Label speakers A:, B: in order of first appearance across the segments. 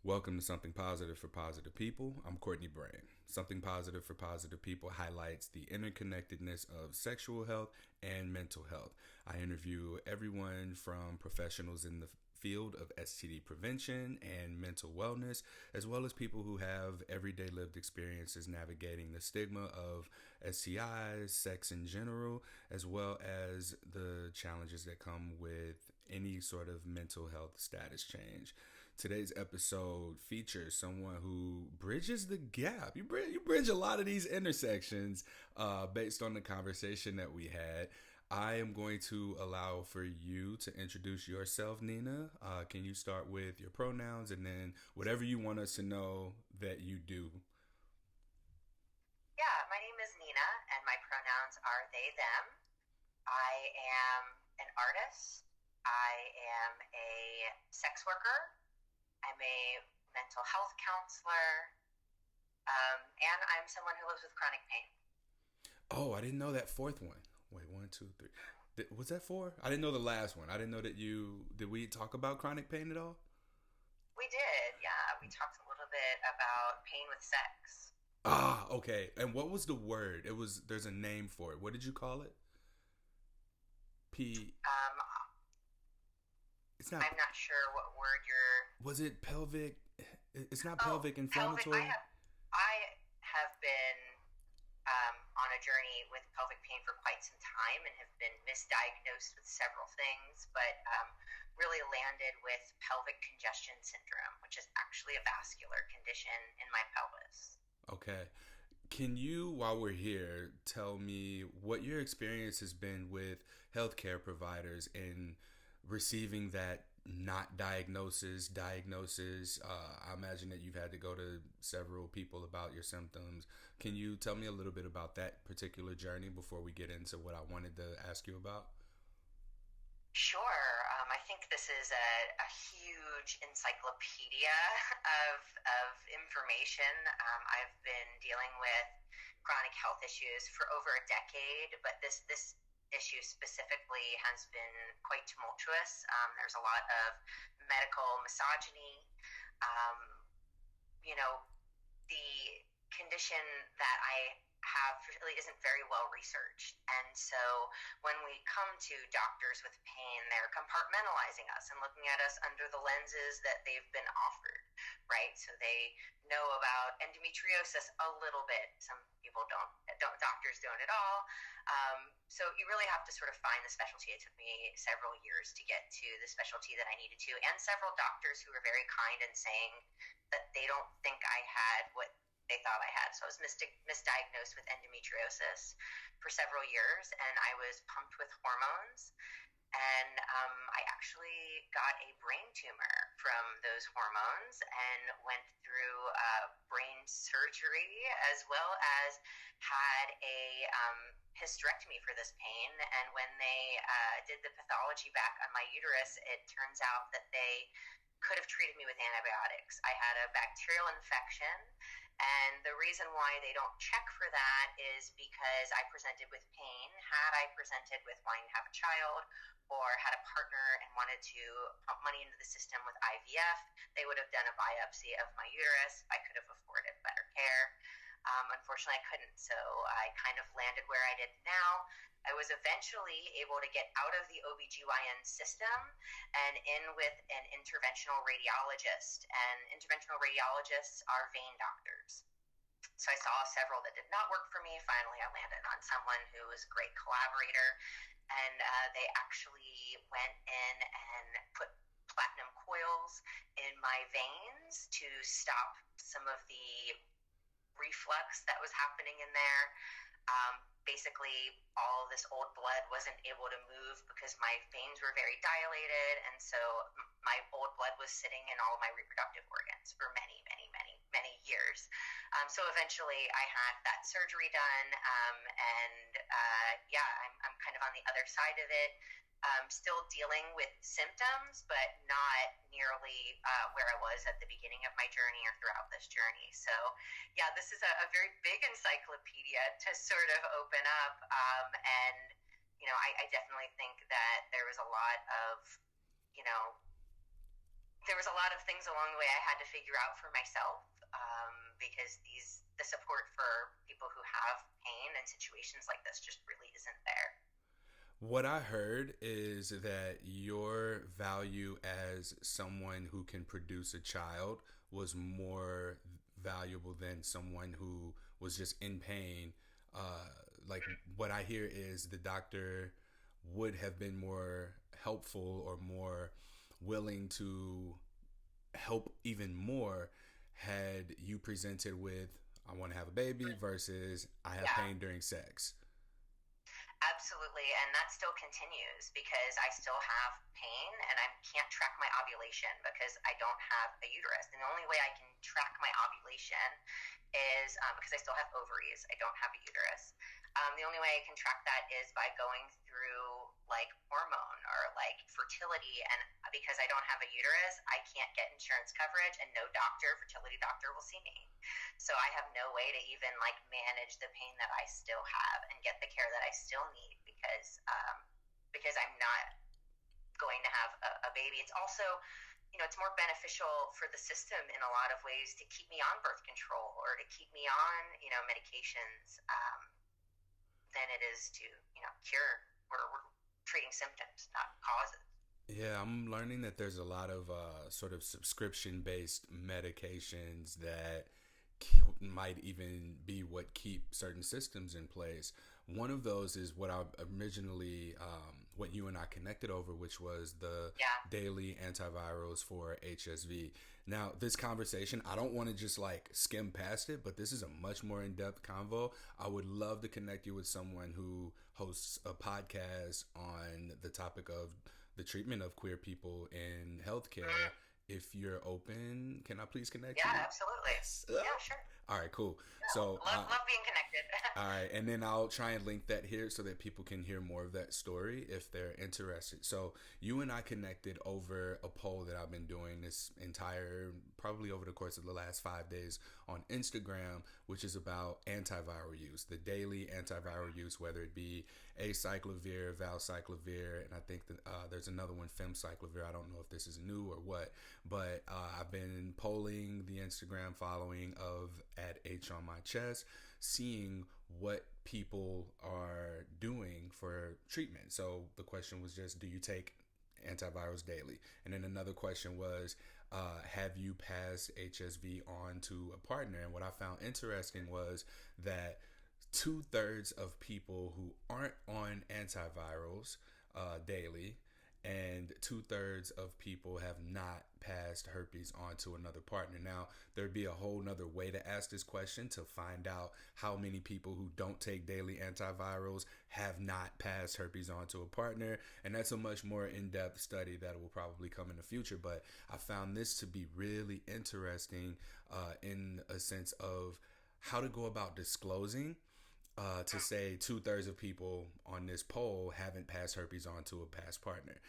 A: Welcome to Something Positive for Positive People. I'm Courtney Brain. Something Positive for Positive People highlights the interconnectedness of sexual health and mental health. I interview everyone from professionals in the field of STD prevention and mental wellness, as well as people who have everyday lived experiences navigating the stigma of STIs, sex in general, as well as the challenges that come with any sort of mental health status change. Today's episode features someone who bridges the gap. You bridge a lot of these intersections based on the conversation that we had. I am going to allow for you to introduce yourself, Nina. Can you start with your pronouns and then whatever you want us to know that you do?
B: Yeah, my name is Nina, and my pronouns are they, them. I am an artist. I am a sex worker. I'm a mental health counselor. And I'm someone who lives with chronic pain.
A: Oh, I didn't know that fourth one. Wait, one, two, three. Was that four? I didn't know the last one. I didn't know that you. Did we talk about chronic pain at all?
B: We did, yeah. We talked a little bit about pain with sex.
A: Ah, okay. And what was the word? It was. There's a name for it. What did you call it? P.
B: Um,
A: It's not.
B: I'm not sure what word you're.
A: Was it pelvic? It's not
B: Oh,
A: pelvic
B: pelvic. I
A: inflammatory.
B: have. I have been on a journey with pelvic pain for quite some time and have been misdiagnosed with several things, but really landed with pelvic congestion syndrome, which is actually a vascular condition in my pelvis.
A: Okay. Can you, while we're here, tell me what your experience has been with healthcare providers in receiving that not diagnosis? I imagine that you've had to go to several people about your symptoms. Can you tell me a little bit about that particular journey before we get into what I wanted to ask you about?
B: Sure. I think this is a huge encyclopedia of information. I've been dealing with chronic health issues for over a decade, but this issue specifically has been quite tumultuous. There's a lot of medical misogyny. Um, you know, the condition that I have really isn't very well researched. And so when we come to doctors with pain, they're compartmentalizing us and looking at us under the lenses that they've been offered, right? So they know about endometriosis a little bit. Some people don't doctors don't at all. So you really have to sort of find the specialty. It took me several years to get to the specialty that I needed to, and several doctors who were very kind in saying that they don't think I had what they thought I had. So I was misdiagnosed with endometriosis for several years, and I was pumped with hormones. And I actually got a brain tumor from those hormones and went through brain surgery as well as had a hysterectomy for this pain. And when they did the pathology back on my uterus, it turns out that they could have treated me with antibiotics. I had a bacterial infection, and the reason why they don't check for that is because I presented with pain. Had I presented with wanting to have a child or had a partner and wanted to pump money into the system with IVF, they would have done a biopsy of my uterus. I could have afforded better care. Unfortunately, I couldn't, so I kind of landed where I did now. I was eventually able to get out of the OBGYN system and in with an interventional radiologist. And interventional radiologists are vein doctors. So I saw several that did not work for me. Finally, I landed on someone who was a great collaborator. And they actually went in and put platinum coils in my veins to stop some of the reflux that was happening in there. Basically, all this old blood wasn't able to move because my veins were very dilated, and so my old blood was sitting in all of my reproductive organs for many, many, many, many years. So eventually, I had that surgery done, and yeah, I'm kind of on the other side of it. Still dealing with symptoms, but not nearly where I was at the beginning of my journey or throughout this journey. So, yeah, this is a very big encyclopedia to sort of open up. And, I definitely think that there was a lot of, you know, there was a lot of things along the way I had to figure out for myself, because the support for people who have pain and situations like this just really isn't there.
A: What I heard is that your value as someone who can produce a child was more valuable than someone who was just in pain. Like what I hear is the doctor would have been more helpful or more willing to help even more had you presented with I want to have a baby versus I have
B: Yeah.
A: pain during sex.
B: Absolutely, and that still continues because I still have pain and I can't track my ovulation because I don't have a uterus. And the only way I can track my ovulation is because I still have ovaries, I don't have a uterus. The only way I can track that is by going through like hormone or like fertility. And because I don't have a uterus, I can't get insurance coverage, and no fertility doctor will see me. So I have no way to even like manage the pain that I still have and get the care that I still need because I'm not going to have a baby. It's also, it's more beneficial for the system in a lot of ways to keep me on birth control or to keep me on, medications, than it is to, cure. We're treating symptoms, not causes.
A: Yeah, I'm learning that there's a lot of sort of subscription based medications that might even be what keep certain systems in place. One of those is what I originally, what you and I connected over, which was the
B: Yeah.
A: daily antivirals for HSV. Now, this conversation, I don't want to just like skim past it, but this is a much more in depth convo. I would love to connect you with someone who hosts a podcast on the topic of the treatment of queer people in healthcare. If you're open, can I please connect
B: Yeah,
A: you?
B: absolutely.
A: Yes.
B: Yeah, sure.
A: All right, cool.
B: No,
A: So,
B: love being connected.
A: all right, and then I'll try and link that here so that people can hear more of that story if they're interested. So, you and I connected over a poll that I've been doing this probably over the course of the last 5 days on Instagram, which is about antiviral use, the daily antiviral use, whether it be acyclovir, valcyclovir, and I think that there's another one, femcyclovir. I don't know if this is new or what, but I've been polling the Instagram following of at H on my chest, seeing what people are doing for treatment. So the question was just, do you take antivirals daily? And then another question was, have you passed HSV on to a partner? And what I found interesting was that 2/3 of people who aren't on antivirals daily, and 2/3 of people have not passed herpes on to another partner. Now, there'd be a whole nother way to ask this question to find out how many people who don't take daily antivirals have not passed herpes on to a partner. And that's a much more in-depth study that will probably come in the future. But I found this to be really interesting in a sense of how to go about disclosing. To say 2/3 of people on this poll haven't passed herpes on to a past partner,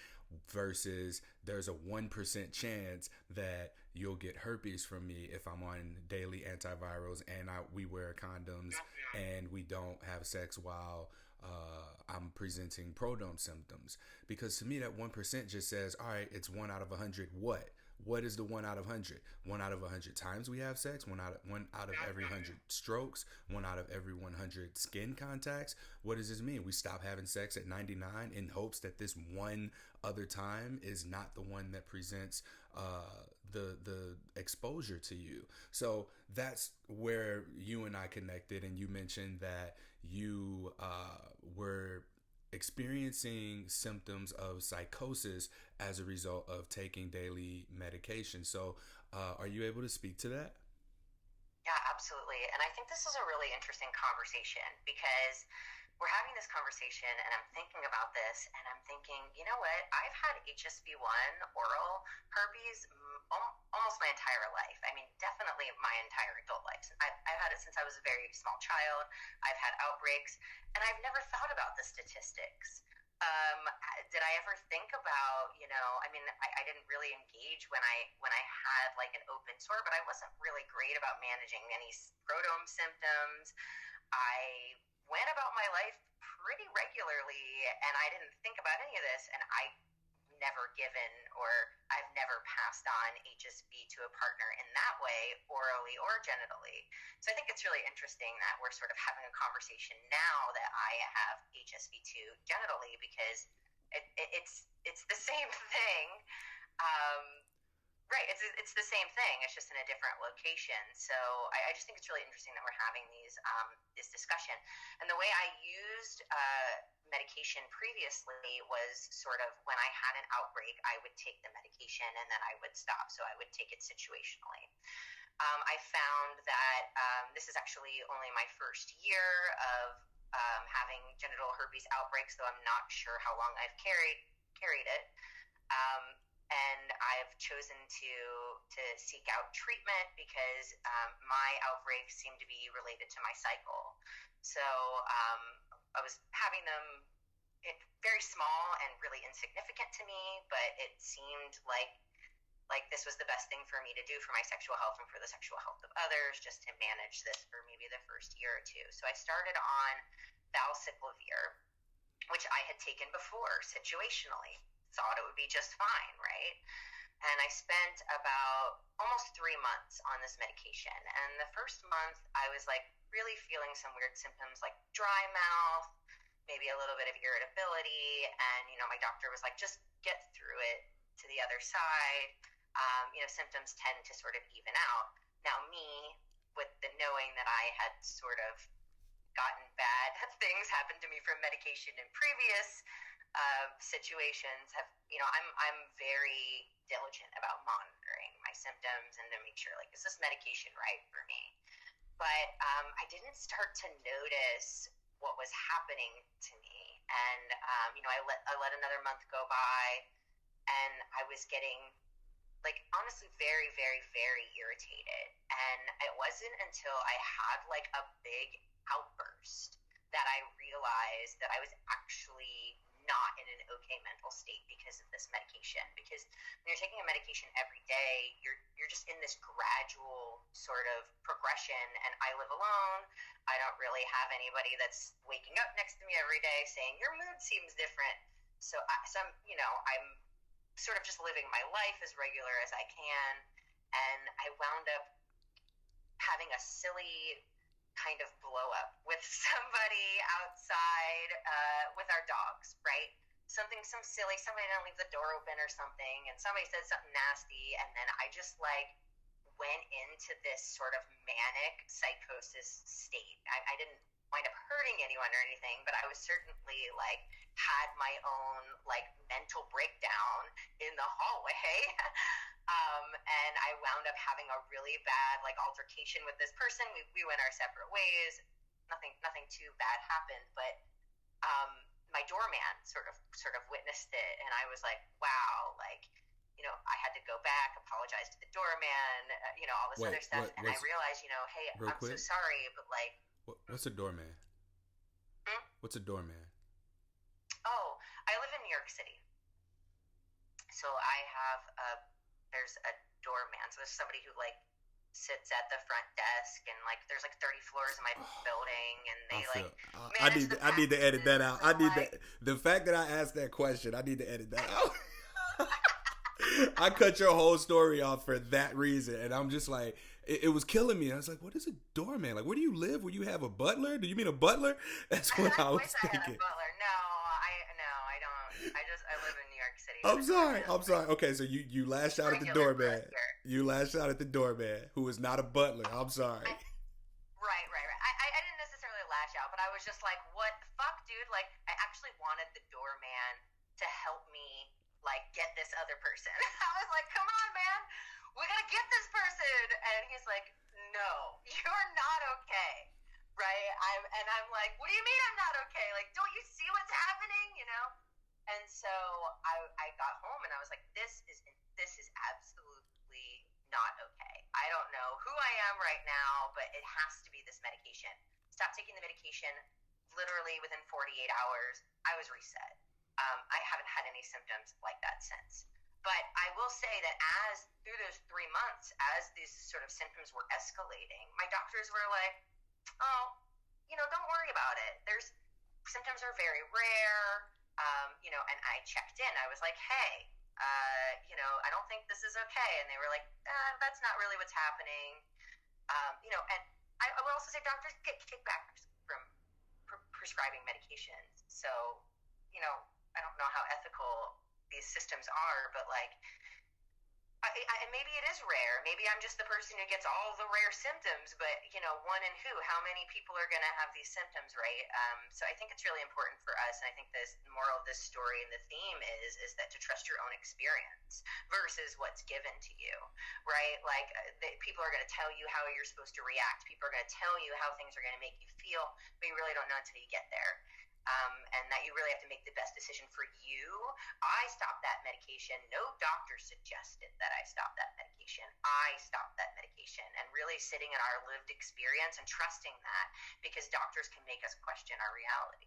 A: versus there's a 1% chance that you'll get herpes from me if I'm on daily antivirals and we wear condoms and we don't have sex while I'm presenting prodrome symptoms. Because to me, that 1% just says, all right, it's 1 out of 100. What is the 1 out of 100? 1 out of 100 times we have sex, one out of every 100 strokes, 1 out of every 100 skin contacts. What does this mean? We stop having sex at 99 in hopes that this one other time is not the one that presents the exposure to you. So that's where you and I connected, and you mentioned that you were experiencing symptoms of psychosis as a result of taking daily medication. So are you able to speak to that?
B: Yeah, absolutely. And I think this is a really interesting conversation because we're having this conversation and I'm thinking about this and I'm thinking, you know what? I've had HSV1 oral herpes almost my entire life. I mean, definitely my entire adult life. I've had it since I was a very small child. I've had outbreaks and I've never thought about the statistics. Did I ever think about, I mean, I didn't really engage when I had like an open sore, but I wasn't really great about managing any scrotum symptoms. I went about my life pretty regularly and I didn't think about any of this. And I never given, or I've never passed on HSV to a partner in that way, orally or genitally. So I think it's really interesting that we're sort of having a conversation now that I have HSV2 genitally, because it's the same thing. Right, it's the same thing. It's just in a different location. So I just think it's really interesting that we're having this discussion. And the way I used medication previously was sort of when I had an outbreak, I would take the medication and then I would stop. So I would take it situationally. I found that this is actually only my first year of having genital herpes outbreaks, though I'm not sure how long I've carried it. And I've chosen to seek out treatment because my outbreaks seem to be related to my cycle. So I was having them very small and really insignificant to me, but it seemed like this was the best thing for me to do for my sexual health and for the sexual health of others, just to manage this for maybe the first year or two. So I started on valciclovir, which I had taken before situationally. Thought it would be just fine, right? And I spent about almost 3 months on this medication. And the first month, I was like really feeling some weird symptoms like dry mouth, maybe a little bit of irritability. And, my doctor was like, just get through it to the other side. Symptoms tend to sort of even out. Now, me, with the knowing that I had sort of gotten bad things happen to me from medication in previous situations, I'm very diligent about monitoring my symptoms and to make sure, like, is this medication right for me? But I didn't start to notice what was happening to me, and I let another month go by, and I was getting, like, honestly very, very, very irritated. And it wasn't until I had like a big outburst that I realized that I was actually not in an okay mental state because of this medication. Because when you're taking a medication every day, you're just in this gradual sort of progression. And I live alone. I don't really have anybody that's waking up next to me every day saying your mood seems different. So I'm sort of just living my life as regular as I can. And I wound up having a silly kind of blow up with somebody outside with our dogs, right? Some silly, somebody didn't leave the door open or something, and somebody said something nasty, and then I just like went into this sort of manic psychosis state. I didn't wind up hurting anyone or anything, but I was certainly like had my own like mental breakdown in the hallway. And I wound up having a really bad like altercation with this person. We went our separate ways. Nothing too bad happened, but my doorman sort of witnessed it, and I was like, wow, like, I had to go back, apologize to the doorman, all this other stuff, and I realized, hey, I'm so sorry, but like,
A: what's a doorman? What's a doorman?
B: Oh, I live in New York City, so I have there's a doorman. So there's somebody who like sits at the front desk, and like there's like 30 floors in my building, and they
A: I need to edit that out. I need the fact that I asked that question, I need to edit that out. I cut your whole story off for that reason, and I'm just like, it was killing me. I was like, what is a doorman? Like, where do you live? Where you have a butler? Do you mean a butler? That's what I was thinking.
B: I had a butler. No, I don't. I live in New York City.
A: I'm sorry. Okay, so you lashed out at the doorman. You lashed out at the doorman, who is not a butler. I'm sorry.
B: Right. I didn't necessarily lash out, but I was just like, what the fuck, dude? Like, I actually wanted the doorman to help me, like, get this other person. I was like, come on, man. We gotta get this person. And he's like, no, you're not okay. Right? I'm like, what do you mean I'm not okay? Like, don't you see what's happening? And so I got home and I was like, this is absolutely not okay. I don't know who I am right now, but it has to be this medication. Stop taking the medication. Literally within 48 hours, I was reset. I haven't had any symptoms like that since. But I will say that through those 3 months, as these sort of symptoms were escalating, my doctors were like, oh, don't worry about it. Symptoms are very rare. And I checked in. I was like, hey, I don't think this is okay. And they were like, that's not really what's happening. And I would also say doctors get kickbacks from prescribing medications. So, I don't know how ethical these systems are, but like, maybe it is rare. Maybe I'm just the person who gets all the rare symptoms, but one in who? How many people are going to have these symptoms, right? So I think it's really important for us, and I think the moral of this story and the theme is that to trust your own experience versus what's given to you, right? Like people are going to tell you how you're supposed to react. People are going to tell you how things are going to make you feel, but you really don't know until you get there. And that you really have to make the best decision for you. I stopped that medication. No doctor suggested that I stop that medication. I stopped that medication, and really sitting in our lived experience and trusting that, because doctors can make us question our reality.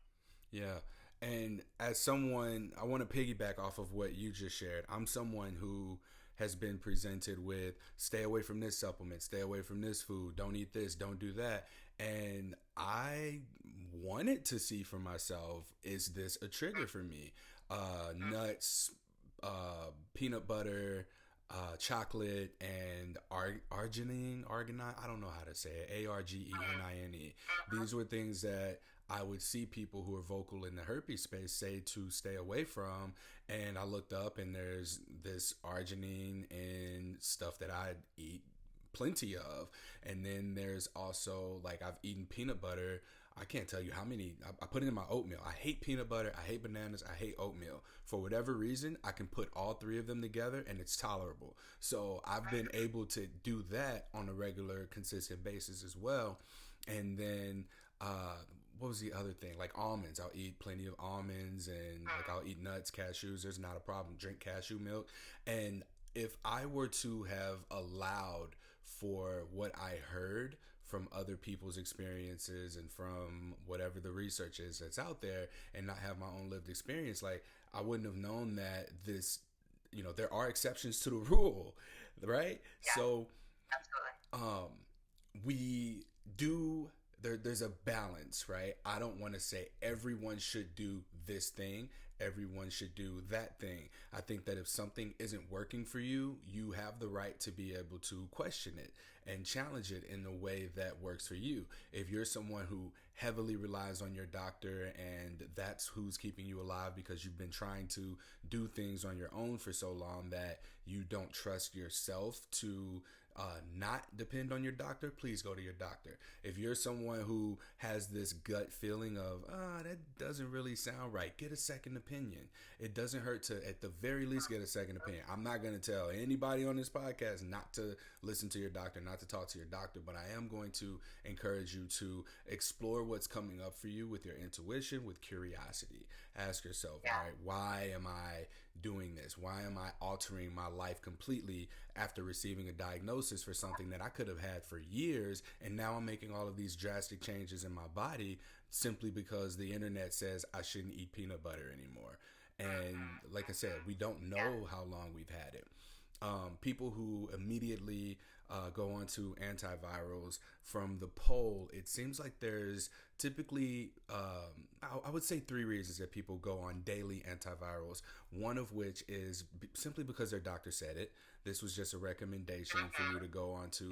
A: Yeah. And as someone, I want to piggyback off of what you just shared. I'm someone who has been presented with stay away from this supplement, stay away from this food, don't eat this, don't do that. And I wanted to see for myself, is this a trigger for me? Nuts, peanut butter, chocolate, and arginine, I don't know how to say it, ARGENINE. These were things that I would see people who are vocal in the herpes space say to stay away from. And I looked up, and there's this arginine in stuff that I eat plenty of. And then there's also, like, I've eaten peanut butter. I can't tell you how many. I put it in my oatmeal. I hate peanut butter. I hate bananas. I hate oatmeal. For whatever reason, I can put all three of them together and it's tolerable. So I've been able to do that on a regular, consistent basis as well. And then, what was the other thing? Like almonds. I'll eat plenty of almonds, and like I'll eat nuts, cashews. There's not a problem. Drink cashew milk. And if I were to have allowed for what I heard from other people's experiences and from whatever the research is that's out there, and not have my own lived experience, like I wouldn't have known that this, there are exceptions to the rule, right?
B: Yeah,
A: So,
B: absolutely.
A: We do, there's a balance, right? I don't want to say everyone should do this thing, everyone should do that thing. I think that if something isn't working for you, you have the right to be able to question it and challenge it in the way that works for you. If you're someone who heavily relies on your doctor and that's who's keeping you alive because you've been trying to do things on your own for so long that you don't trust yourself to not depend on your doctor, please go to your doctor. If you're someone who has this gut feeling of, that doesn't really sound right, get a second opinion. It doesn't hurt to, at the very least, get a second opinion. I'm not going to tell anybody on this podcast not to listen to your doctor, not to talk to your doctor, but I am going to encourage you to explore what's coming up for you with your intuition, with curiosity. Ask yourself, all right, why am I doing this? Why am I altering my life completely after receiving a diagnosis for something that I could have had for years, and now I'm making all of these drastic changes in my body simply because the internet says I shouldn't eat peanut butter anymore? And like I said, we don't know how long we've had it. People who immediately go on to antivirals from the poll, it seems like there's typically, I would say 3 reasons that people go on daily antivirals. One of which is simply because their doctor said it. This was just a recommendation for you to go on to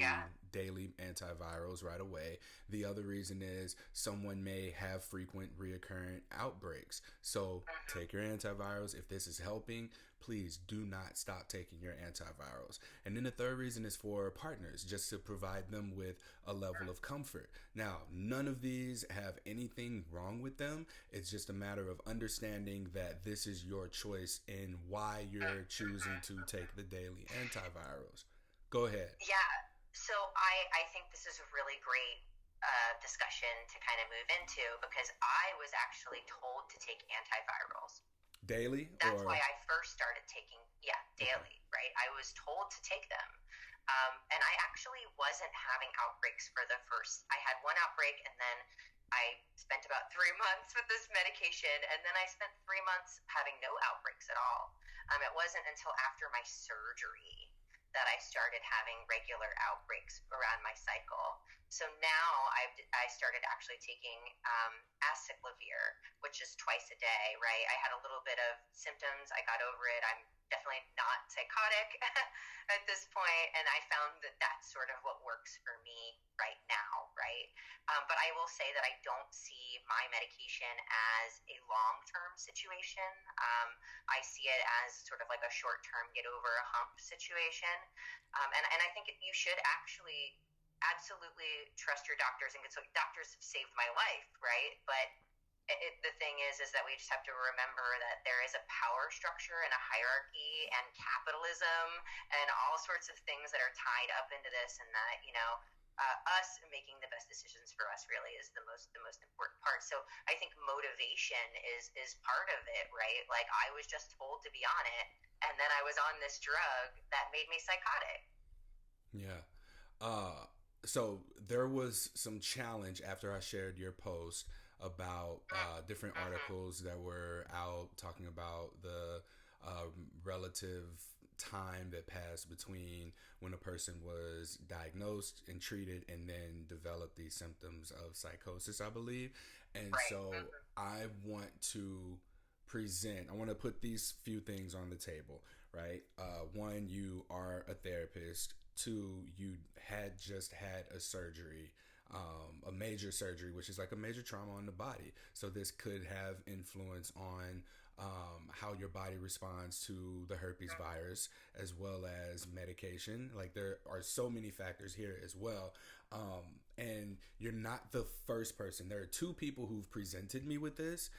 A: daily antivirals right away. The other reason is someone may have frequent reoccurring outbreaks. So take your antivirals. If this is helping, please do not stop taking your antivirals. And then the third reason is for partners, just to provide them with a level of comfort. Now, none of these have anything wrong with them. It's just a matter of understanding that this is your choice in why you're choosing to take the daily antivirals. Go ahead.
B: Yeah. So I think this is a really great discussion to kind of move into, because I was actually told to take antivirals.
A: Daily?
B: That's why I first started taking, daily, right? I was told to take them. And I actually wasn't having outbreaks for I had one outbreak, and then I spent about 3 months with this medication, and then I spent 3 months having no outbreaks at all. It wasn't until after my surgery that I started having regular outbreaks around my cycle. So now I started actually taking aciclovir, which is twice a day, right? I had a little bit of symptoms. I got over it. I'm definitely not psychotic at this point, and I found that that's sort of what works for me right now, right? But I will say that I don't see my medication as a long-term situation. I see it as sort of like a short-term get over a hump situation, and I think you should actually absolutely trust your doctors, and so doctors have saved my life, right? But the thing is that we just have to remember that there is a power structure and a hierarchy and capitalism and all sorts of things that are tied up into this, and that us making the best decisions for us really is the most important part. So I think motivation is part of it, right? Like, I was just told to be on it, and then I was on this drug that made me psychotic.
A: Yeah. So there was some challenge after I shared your post about different articles that were out talking about the relative time that passed between when a person was diagnosed and treated and then developed these symptoms of psychosis, I believe. And
B: Right.
A: so I want to I want to put these few things on the table, right? One, you are a therapist. Two, you had just had a surgery, a major surgery, which is like a major trauma on the body. So this could have influence on how your body responds to the herpes virus, as well as medication. Like, there are so many factors here as well. And you're not the first person. There are two people who've presented me with this,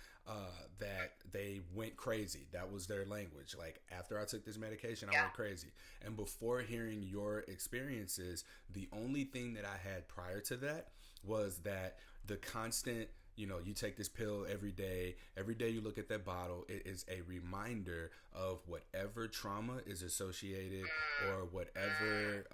A: that they went crazy. That was their language. Like, after I took this medication, I went crazy. And before hearing your experiences, the only thing that I had prior to that was that the constant, you take this pill every day you look at that bottle, it is a reminder of whatever trauma is associated, or whatever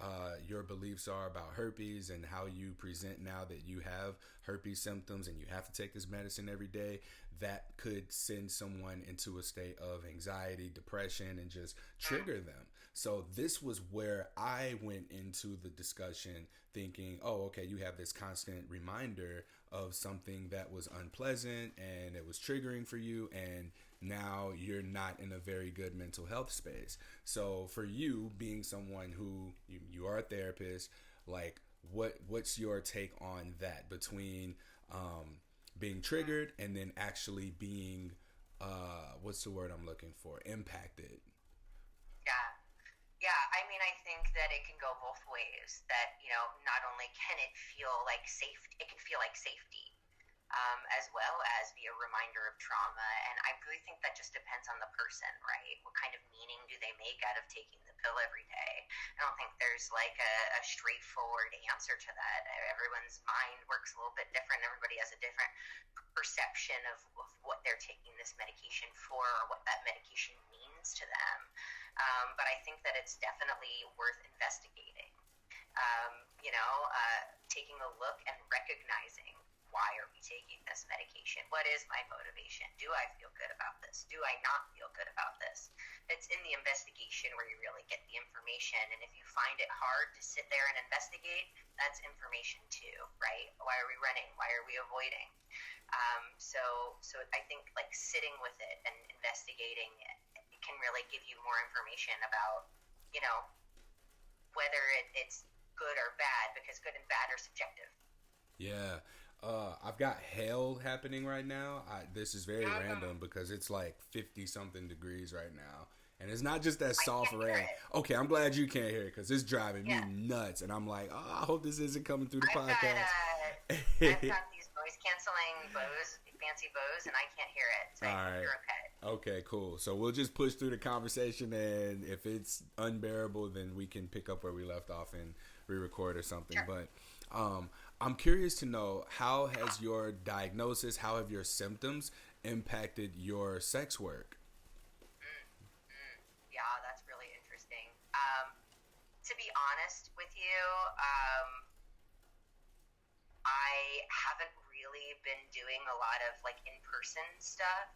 A: your beliefs are about herpes, and how you present now that you have herpes symptoms and you have to take this medicine every day. That could send someone into a state of anxiety, depression, and just trigger them. So this was where I went into the discussion thinking, oh, okay, you have this constant reminder of something that was unpleasant and it was triggering for you, and now you're not in a very good mental health space. So for you, being someone who you are a therapist, like, what's your take on that, between being triggered and then actually being what's the word I'm looking for, impacted?
B: Yeah. Yeah, I mean, I think that it can go both ways. That, not only can it feel like it can feel like safety, as well as be a reminder of trauma. And I really think that just depends on the person, right? What kind of meaning do they make out of taking the pill every day? I don't think there's like a straightforward answer to that. Everyone's mind works a little bit different. Everybody has a different perception of what they're taking this medication for, or what that medication means to them. But I think that it's definitely worth investigating. Taking a look and recognizing, why are we taking this medication? What is my motivation? Do I feel good about this? Do I not feel good about this? It's in the investigation where you really get the information. And if you find it hard to sit there and investigate, that's information too, right? Why are we running? Why are we avoiding? So I think, like, sitting with it and investigating it can really give you more information about, whether it's good or bad, because good and bad are subjective.
A: Yeah. I've got hail happening right now. This is very random because it's like 50 something degrees right now. And it's not just that soft rain. Okay, I'm glad you can't hear it because it's driving me nuts. And I'm like, I hope this isn't coming through the podcast.
B: I've got these noise canceling fancy Bose, and I can't hear it. So I think you're okay.
A: Okay, cool. So we'll just push through the conversation, and if it's unbearable, then we can pick up where we left off and re-record or something.
B: Sure.
A: But I'm curious to know, how has your diagnosis, how have your symptoms impacted your sex work?
B: Yeah, that's really interesting. To be honest with you, I haven't really been doing a lot of, like, in-person stuff.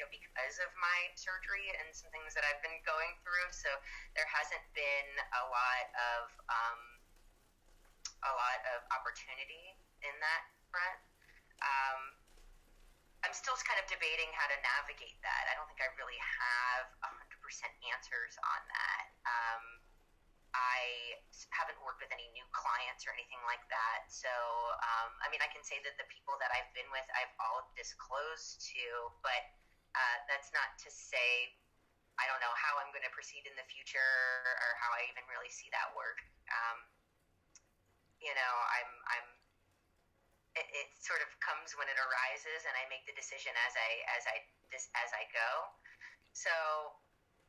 B: because of my surgery and some things that I've been going through. So there hasn't been a lot of opportunity in that front. Um, I'm still kind of debating how to navigate that. I don't think I really have 100% answers on that. I haven't worked with any new clients or anything like that. So, I can say that the people that I've been with, I've all disclosed to, but that's not to say I don't know how I'm going to proceed in the future or how I even really see that work. It sort of comes when it arises, and I make the decision as I go. So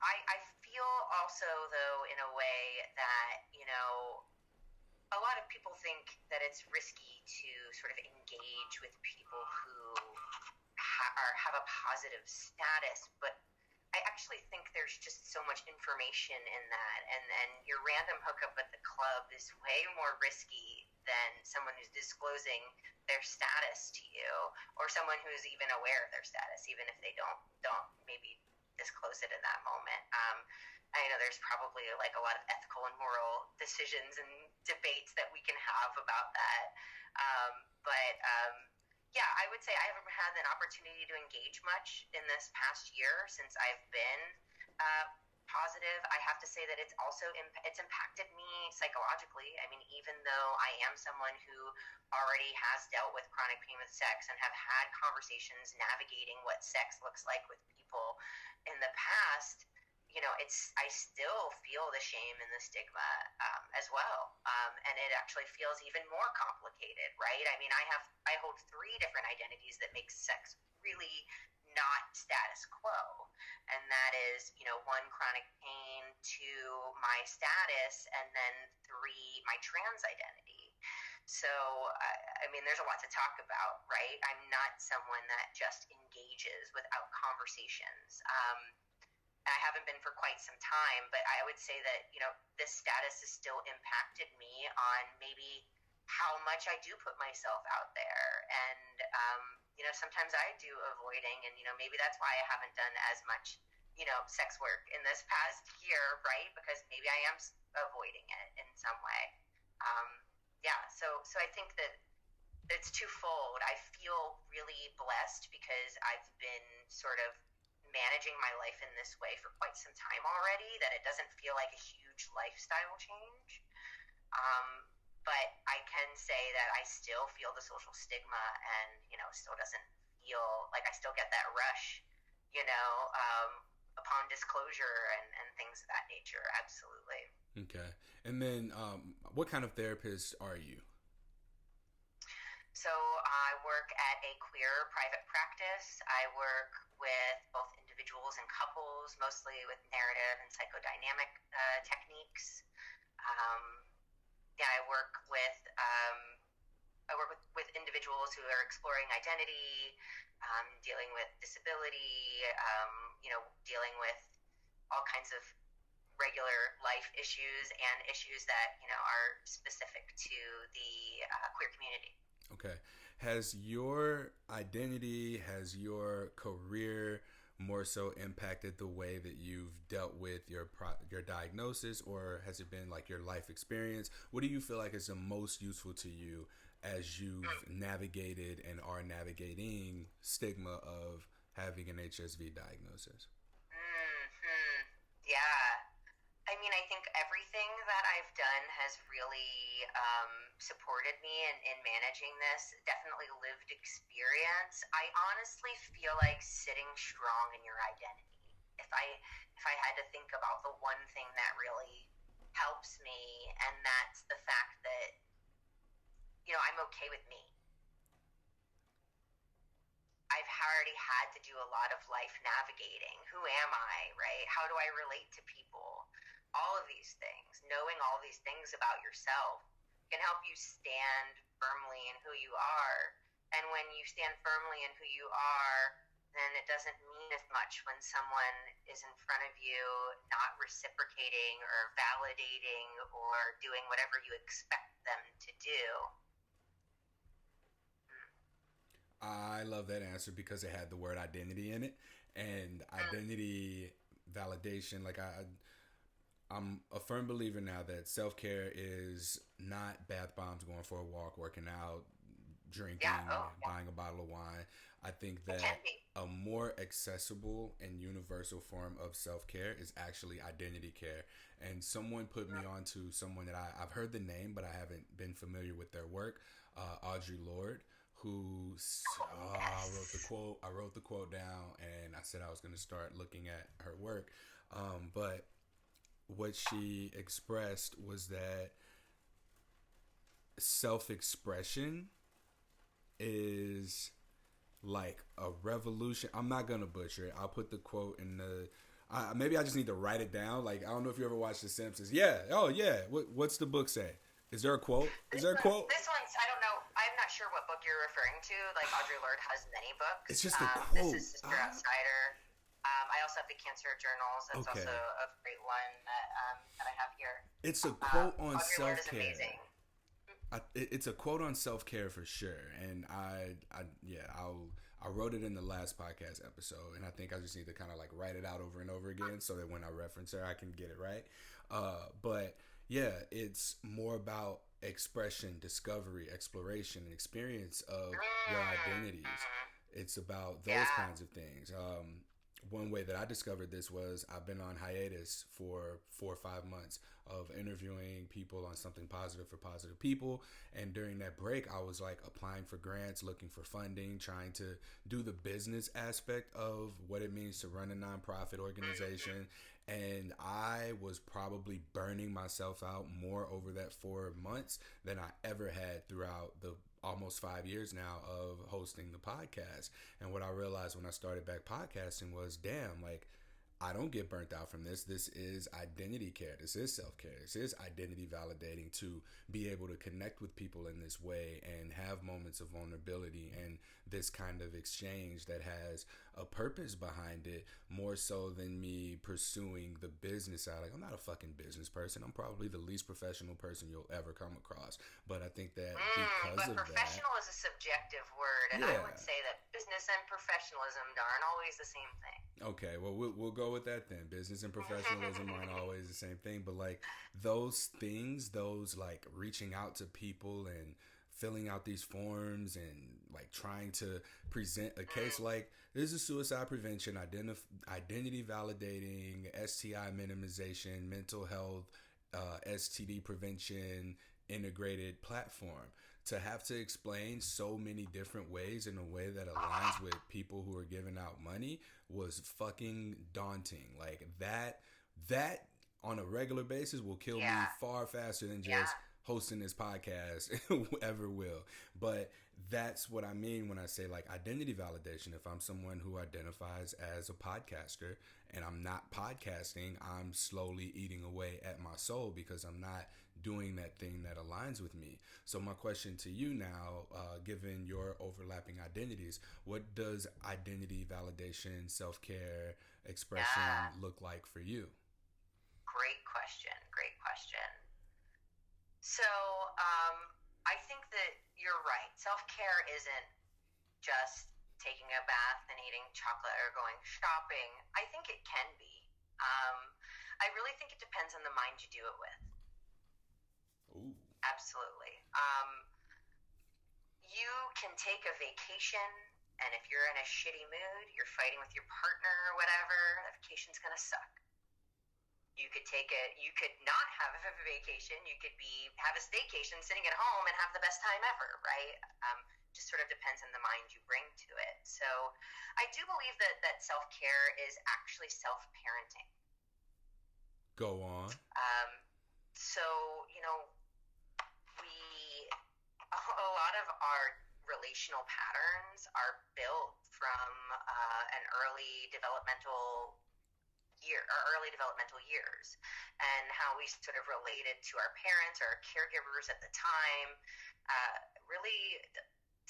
B: I feel also, though, in a way that, a lot of people think that it's risky to sort of engage with people who have a positive status, but I actually think there's just so much information in that, and your random hookup at the club is way more risky than someone who's disclosing their status to you, or someone who's even aware of their status, even if they don't maybe disclose it in that moment. I know there's probably like a lot of ethical and moral decisions and debates that we can have about that. Yeah, I would say I haven't had an opportunity to engage much in this past year since I've been positive. I have to say that it's impacted me psychologically. I mean, even though I am someone who already has dealt with chronic pain with sex and have had conversations navigating what sex looks like with people in the past, I still feel the shame and the stigma as well, and it actually feels even more complicated, right? I mean, I hold 3 different identities that make sex really not status quo, and that is, 1, chronic pain, 2, my status, and then 3, my trans identity. So, there's a lot to talk about, right? I'm not someone that just engages without conversations. I haven't been for quite some time, but I would say that, this status has still impacted me on maybe how much I do put myself out there. And, sometimes I do avoiding, and, maybe that's why I haven't done as much, sex work in this past year, right? Because maybe I am avoiding it in some way. So I think that it's twofold. I feel really blessed because I've been sort of managing my life in this way for quite some time already, that it doesn't feel like a huge lifestyle change. But I can say that I still feel the social stigma, and, still doesn't feel like I still get that rush, upon disclosure and things of that nature. Absolutely.
A: Okay. And then what kind of therapist are you?
B: So I work at a queer private practice. I work with both individuals and couples, mostly with narrative and psychodynamic techniques. I work with individuals who are exploring identity, dealing with disability, dealing with all kinds of regular life issues and issues that are specific to the queer community.
A: Okay. Has your identity, has your career more so impacted the way that you've dealt with your diagnosis, or has it been like your life experience? What do you feel like is the most useful to you as you've navigated and are navigating stigma of having an HSV diagnosis?
B: Yeah. I think everything that I've done has really supported me in managing this. Definitely lived experience. I honestly feel like sitting strong in your identity. If I had to think about the one thing that really helps me, and that's the fact that, I'm okay with me. I've already had to do a lot of life navigating. Who am I, right? How do I relate to people? All of these things, knowing all these things about yourself can help you stand firmly in who you are. And when you stand firmly in who you are, then it doesn't mean as much when someone is in front of you not reciprocating or validating or doing whatever you expect them to do.
A: I love that answer because it had the word identity in it, and identity validation. Like I'm a firm believer now that self-care is not bath bombs, going for a walk, working out, drinking,
B: Yeah. Oh, yeah.
A: buying a bottle of wine. I think
B: It can
A: that
B: be.
A: a more accessible and universal form of self-care is actually identity care. And someone put me on to someone that I've heard the name, but I haven't been familiar with their work, Audre Lorde, who I wrote the
B: Yes.
A: quote. I wrote the quote down, and I said I was going to start looking at her work. But what she expressed was that self-expression is like a revolution. I'm not gonna butcher it. I'll put the quote in the. Maybe I just need to write it down. Like, I don't know if you ever watched The Simpsons. Yeah. Oh yeah. What's the book say? Is there a quote? Is there a quote?
B: This one's, I don't know. I'm not sure what book you're referring to. Like, Audre Lorde has many books.
A: It's just a
B: This
A: quote.
B: is Sister Outsider. I also have the Cancer Journals. That's
A: Okay.
B: also a great one that I have here.
A: It's a quote on
B: Audre Lorde is
A: self-care.
B: amazing.
A: It's a quote on self-care for sure, and I wrote it in the last podcast episode, and I think I just need to kind of like write it out over and over again so that when I reference her, I can get it right. But yeah, it's more about expression, discovery, exploration, and experience of your identities. It's about those kinds of things. One way that I discovered this was I've been on hiatus for 4 or 5 months of interviewing people on something positive for positive people. And during that break, I was like applying for grants, looking for funding, trying to do the business aspect of what it means to run a nonprofit organization. And I was probably burning myself out more over that 4 months than I ever had throughout the almost 5 years now of hosting the podcast. And what I realized when I started back podcasting was, damn, like, I don't get burnt out from this. This is identity care. This is self-care. This is identity validating to be able to connect with people in this way and have moments of vulnerability and this kind of exchange that has a purpose behind it, more so than me pursuing the business side. Like, I'm not a fucking business person. I'm probably the least professional person you'll ever come across. But I think that because
B: But
A: of
B: professional is a subjective word, and I would say that business and professionalism aren't always the same thing.
A: Okay, well, we'll go with that then. Business and professionalism aren't always the same thing, but like those things, those like reaching out to people and filling out these forms and like trying to present a case, like this is suicide prevention, identity validating, STI minimization, mental health, STD prevention integrated platform. To have to explain so many different ways in a way that aligns with people who are giving out money was fucking daunting. Like that on a regular basis will kill me far faster than just hosting this podcast ever will. But that's what I mean when I say like identity validation. If I'm someone who identifies as a podcaster and I'm not podcasting, I'm slowly eating away at my soul because I'm not doing that thing that aligns with me. So my question to you now, given your overlapping identities, what does identity validation, self-care, expression look like for you?
B: Great question. Great question. So I think that you're right. Self-care isn't just taking a bath and eating chocolate or going shopping. I think it can be. I really think it depends on the mind you do it with.
A: Ooh.
B: Absolutely. You can take a vacation, and if you're in a shitty mood, you're fighting with your partner or whatever, that vacation's going to suck. You could not have a vacation. You could have a staycation sitting at home and have the best time ever, right? Just sort of depends on the mind you bring to it. So I do believe that self-care is actually self-parenting.
A: Go on.
B: So, a lot of our relational patterns are built from an early developmental years, and how we sort of related to our parents or our caregivers at the time really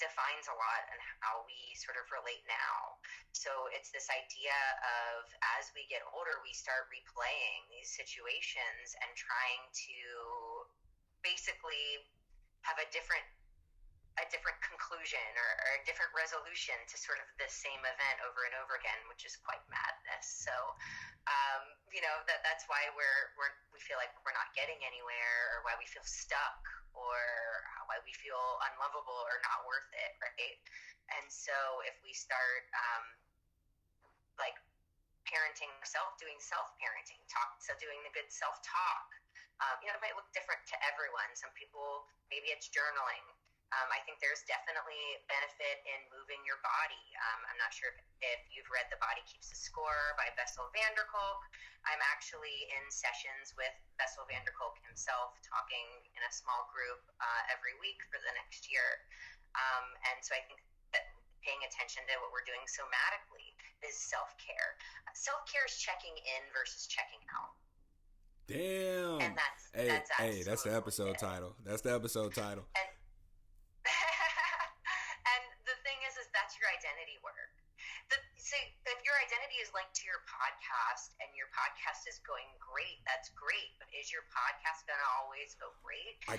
B: defines a lot in how we sort of relate now. So it's this idea of, as we get older, we start replaying these situations and trying to basically have a different a different conclusion or a different resolution to sort of this same event over and over again, which is quite madness. So, that's why we feel like we're not getting anywhere, or why we feel stuck, or why we feel unlovable or not worth it, right? And so if we start like parenting ourselves, doing self-parenting, doing the good self-talk, it might look different to everyone. Some people, maybe it's journaling. I think there's definitely benefit in moving your body. I'm not sure if you've read The Body Keeps the Score by Bessel van der Kolk. I'm actually in sessions with Bessel van der Kolk himself, talking in a small group every week for the next year. And so I think that paying attention to what we're doing somatically is self-care. Self-care is checking in versus checking out.
A: Damn.
B: And that's
A: the episode title. That's the episode title.
B: And the thing is that's your identity work. If your identity is linked to your podcast and your podcast is going great, that's great. But is your podcast going to always go great? I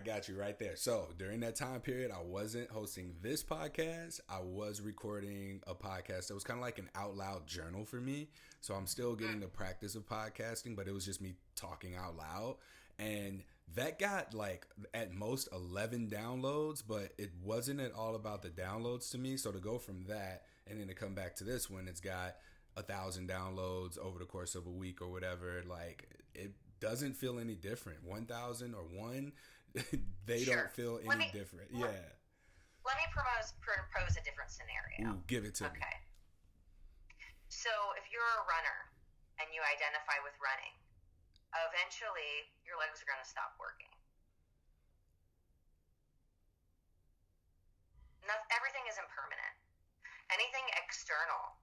A: got you right there. So during that time period, I wasn't hosting this podcast. I was recording a podcast that was kind of like an out loud journal for me. So I'm still getting the practice of podcasting, but it was just me talking out loud. And that got like at most 11 downloads, but it wasn't at all about the downloads to me. So to go from that and then to come back to this one, it's got 1,000 downloads over the course of a week or whatever. Like, it doesn't feel any different. 1,000 or 1, they don't feel any different. Yeah.
B: Let me propose a different scenario.
A: Ooh, give it to me.
B: Okay. So if you're a runner and you identify with running, eventually your legs are going to stop working. Everything is impermanent. Anything external,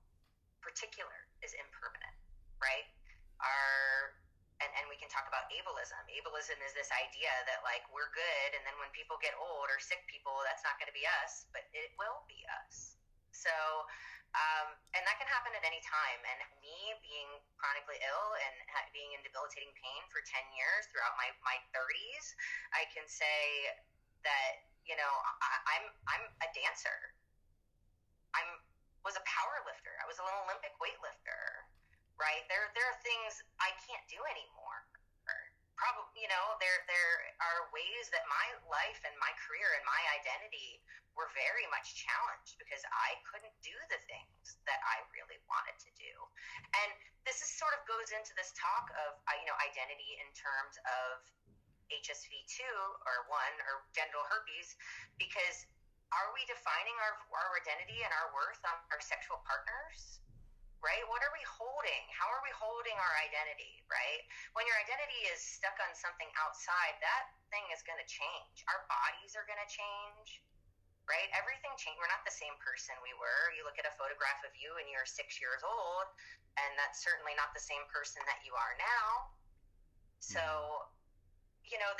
B: particular, is impermanent, right? And we can talk about ableism. Ableism is this idea that like we're good, and then when people get old or sick people, that's not going to be us, but it will be us. So, and that can happen at any time. And me being chronically ill and being in debilitating pain for 10 years throughout my 30s, I can say that, I'm a dancer. Was a power lifter. I was an Olympic weightlifter, right? There are things I can't do anymore. Probably, there are ways that my life and my career and my identity were very much challenged because I couldn't do the things that I really wanted to do. And this sort of goes into this talk of, identity in terms of HSV2 or 1 or genital herpes, because are we defining our identity and our worth on our sexual partners? Right? What are we holding? How are we holding our identity, right? When your identity is stuck on something outside, that thing is going to change. Our bodies are going to change, right? Everything changed. We're not the same person we were. You look at a photograph of you and you're 6 years old, and that's certainly not the same person that you are now. So,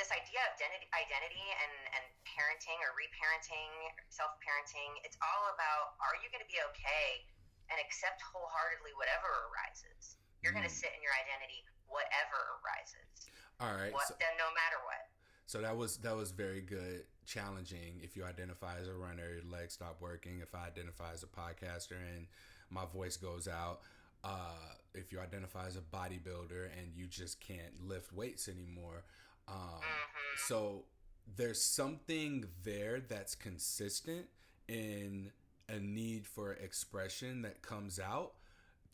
B: this idea of identity and parenting or reparenting, self-parenting, it's all about, are you going to be okay and accept wholeheartedly whatever arises? You're going to sit in your identity, whatever arises.
A: All right.
B: No matter what.
A: So that was very good. Challenging. If you identify as a runner, your legs stop working. If I identify as a podcaster and my voice goes out. If you identify as a bodybuilder and you just can't lift weights anymore. So there's something there that's consistent in a need for expression that comes out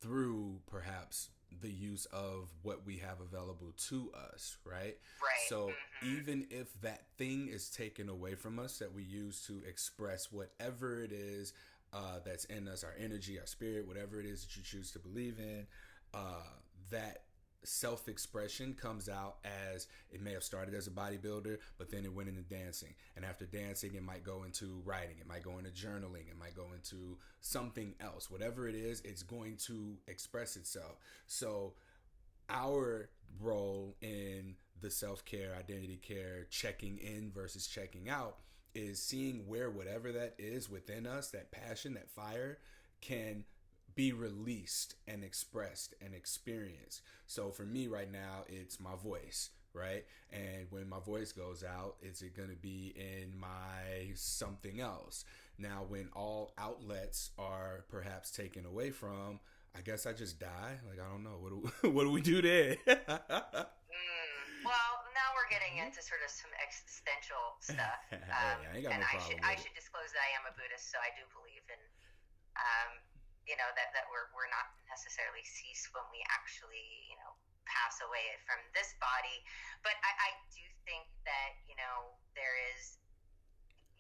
A: through perhaps the use of what we have available to us, right?
B: Right.
A: So even if that thing is taken away from us that we use to express whatever it is that's in us, our energy, our spirit, whatever it is that you choose to believe in, that self-expression comes out as it may have started as a bodybuilder, but then it went into dancing, and after dancing it might go into writing, it might go into journaling, it might go into something else. Whatever it is, it's going to express itself. So our role in the self-care, identity care, checking in versus checking out is seeing where whatever that is within us, that passion, that fire, can be released and expressed and experienced. So for me right now, it's my voice, right? And when my voice goes out, is it going to be in my something else? Now, when all outlets are perhaps taken away from, I guess I just die. Like, I don't know. What do we do there?
B: Well, now we're getting into sort of some existential stuff.
A: Hey, I ain't got
B: and
A: no problem
B: I
A: with
B: should disclose that I am a Buddhist, so I do believe in, um, that we're not necessarily cease when we actually, pass away from this body. But I do think that, there is,